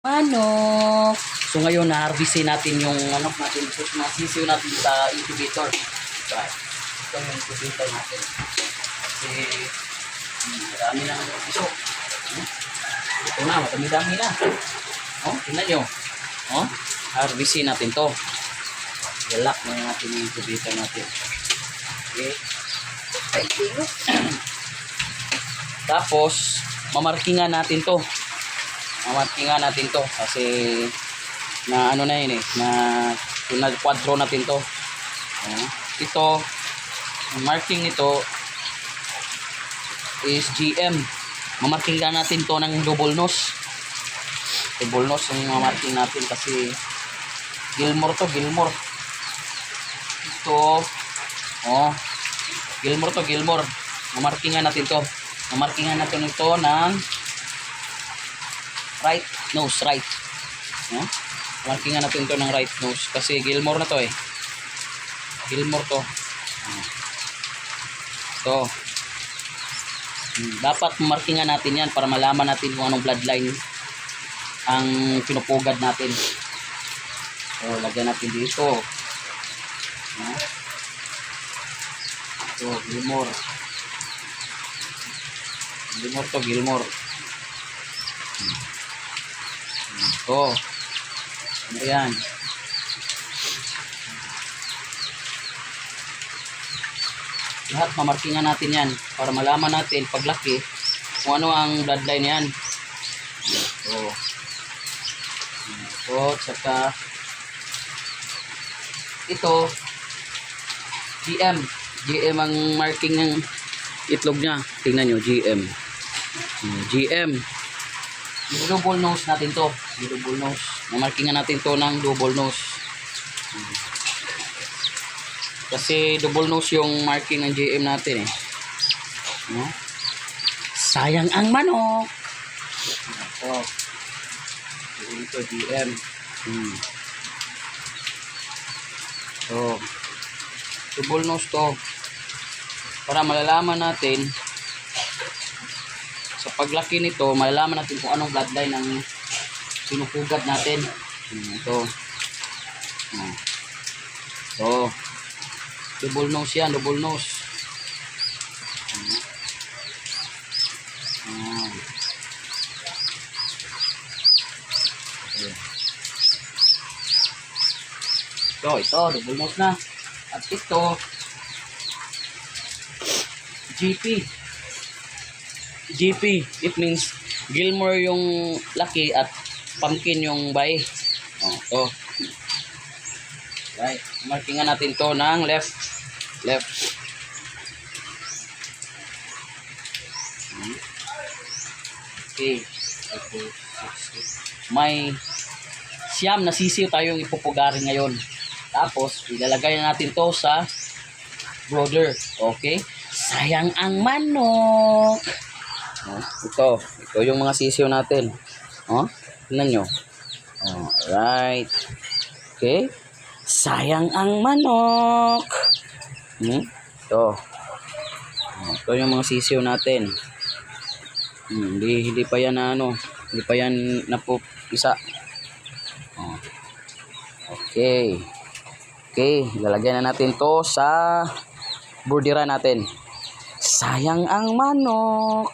Manok. So ngayon na-harvestin natin yung manok natin. So nasisiw natin sa incubator. So, ito yung incubator natin. Kasi marami na ng piso. Ito na, matami-dami na. Oh, tingnan nyo. Oh, harvestin natin to. Galak na yung ating incubator natin. Okay. Tapos, mamarkingan natin to. Mamarkingan natin to kasi na ano na yun na pinag-quadro natin to. Ito, ang marking nito is GM. Mamarkingan natin to ng double nose. Double nose yung mamarking natin kasi Gilmore to, Gilmore. Ito, Gilmore to, Gilmore. Mamarkingan natin to. Mamarkingan natin ito ng right nose, right. Markingan natin to ng right nose kasi Gilmore na to Gilmore to. So, dapat markingan natin yan para malaman natin kung anong bloodline ang pinupugad natin. So, lagyan natin dito. So, Gilmore. Gilmore to, Gilmore. Ito. Ano yan? Lahat mamarkingan natin yan para malaman natin paglaki kung ano ang bloodline yan. Ito. Ito. Tsaka ito GM. GM ang marking ng itlog niya. Tingnan nyo, GM. GM. Yung double nose natin to. Yung double nose. Mamarkingan natin to ng double nose. Kasi double nose yung marking ng GM natin Sayang ang manok. Ito GM. So, double nose to. Para malalaman natin sa paglaki nito, malalaman natin kung anong bloodline ang pinupugad natin. Ito. So, double nose yan, double nose. Ito, double nose na. At ito, GP. GP, it means Gilmore yung laki at pumpkin yung bae. Ito. Right. Markingan natin to ng left. Okay. May siyam na sisiw tayong ipupugarin ngayon. Tapos, ilalagay na natin to sa brooder. Okay? Sayang ang manok. Ito yung mga sisiw natin. Tingnan nyo. Alright. Okay. Sayang ang manok. Ito yung mga sisiw natin. Hindi pa yan hindi pa yan napupisa. Okay. Lalagyan na natin to sa burdira natin. Sayang ang manok.